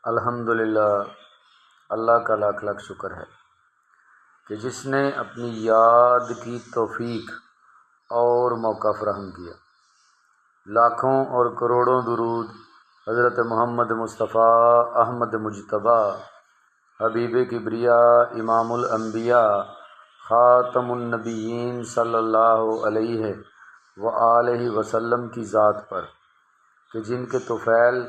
الحمدللہ، اللہ کا لاکھ لاکھ شکر ہے کہ جس نے اپنی یاد کی توفیق اور موقع فراہم کیا۔ لاکھوں اور کروڑوں درود حضرت محمد مصطفیٰ احمد مجتبیٰ حبیب کبریاء امام الانبیاء خاتم النبیین صلی اللہ علیہ وآلہ وسلم کی ذات پر کہ جن کے طفیل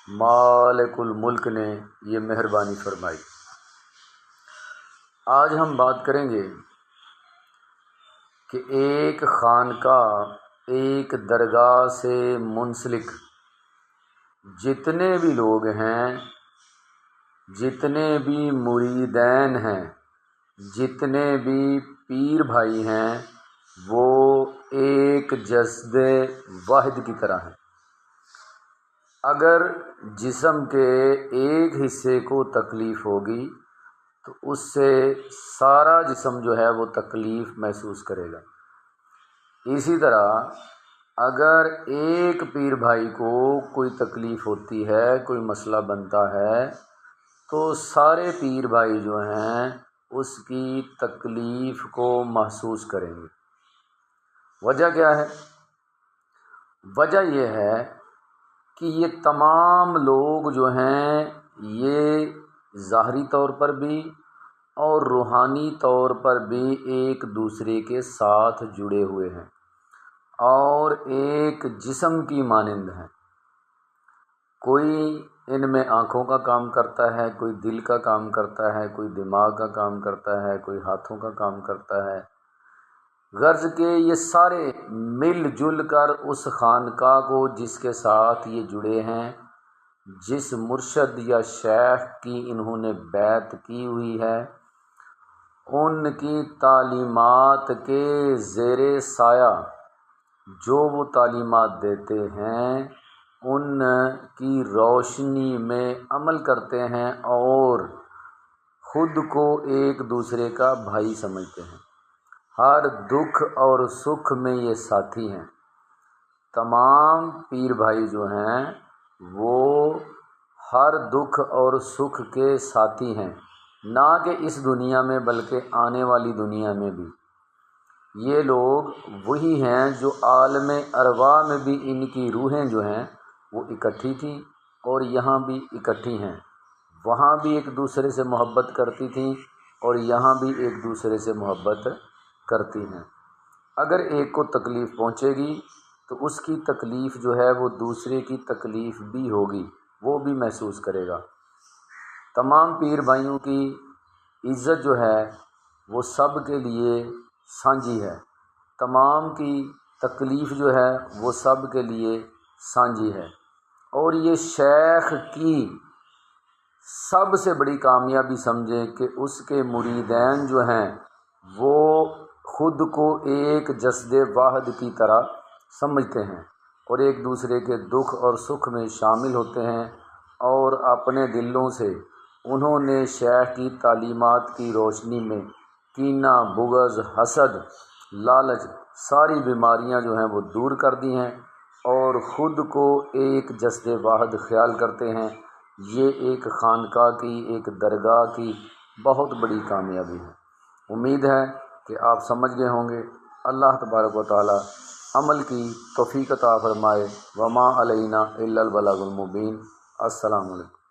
مالک الملک نے یہ مہربانی فرمائی۔ آج ہم بات کریں گے کہ ایک خانقاہ، ایک درگاہ سے منسلک جتنے بھی لوگ ہیں، جتنے بھی مریدین ہیں، جتنے بھی پیر بھائی ہیں، وہ ایک جسد واحد کی طرح ہیں۔ اگر جسم کے ایک حصے کو تکلیف ہوگی تو اس سے سارا جسم جو ہے وہ تکلیف محسوس کرے گا۔ اسی طرح اگر ایک پیر بھائی کو کوئی تکلیف ہوتی ہے، کوئی مسئلہ بنتا ہے، تو سارے پیر بھائی جو ہیں اس کی تکلیف کو محسوس کریں گے۔ وجہ کیا ہے؟ وجہ یہ ہے کہ یہ تمام لوگ جو ہیں یہ ظاہری طور پر بھی اور روحانی طور پر بھی ایک دوسرے کے ساتھ جڑے ہوئے ہیں اور ایک جسم کی مانند ہیں۔ کوئی ان میں آنکھوں کا کام کرتا ہے، کوئی دل کا کام کرتا ہے، کوئی دماغ کا کام کرتا ہے، کوئی ہاتھوں کا کام کرتا ہے۔ غرض کہ یہ سارے مل جل کر اس خانقاہ کو جس کے ساتھ یہ جڑے ہیں، جس مرشد یا شیخ کی انہوں نے بیعت کی ہوئی ہے، ان کی تعلیمات کے زیر سایہ جو وہ تعلیمات دیتے ہیں ان کی روشنی میں عمل کرتے ہیں اور خود کو ایک دوسرے کا بھائی سمجھتے ہیں۔ ہر دکھ اور سکھ میں یہ ساتھی ہیں۔ تمام پیر بھائی جو ہیں وہ ہر دکھ اور سکھ کے ساتھی ہیں، نہ کہ اس دنیا میں بلکہ آنے والی دنیا میں بھی۔ یہ لوگ وہی ہیں جو عالم ارواح میں بھی ان کی روحیں جو ہیں وہ اکٹھی تھیں اور یہاں بھی اکٹھی ہیں۔ وہاں بھی ایک دوسرے سے محبت کرتی تھیں اور یہاں بھی ایک دوسرے سے محبت کرتی ہیں۔ اگر ایک کو تکلیف پہنچے گی تو اس کی تکلیف جو ہے وہ دوسرے کی تکلیف بھی ہوگی، وہ بھی محسوس کرے گا۔ تمام پیر بھائیوں کی عزت جو ہے وہ سب کے لیے سانجھی ہے، تمام کی تکلیف جو ہے وہ سب کے لیے سانجھی ہے۔ اور یہ شیخ کی سب سے بڑی کامیابی سمجھیں کہ اس کے مریدین جو ہیں وہ خود کو ایک جسد واحد کی طرح سمجھتے ہیں اور ایک دوسرے کے دکھ اور سکھ میں شامل ہوتے ہیں، اور اپنے دلوں سے انہوں نے شیخ کی تعلیمات کی روشنی میں کینہ، بغض، حسد، لالچ، ساری بیماریاں جو ہیں وہ دور کر دی ہیں اور خود کو ایک جسد واحد خیال کرتے ہیں۔ یہ ایک خانقاہ کی، ایک درگاہ کی بہت بڑی کامیابی ہے۔ امید ہے کہ آپ سمجھ گئے ہوں گے۔ اللہ تبارک و تعالی عمل کی توفیق عطا فرمائے۔ وما علینا الا البلاغ المبین۔ السلام علیکم۔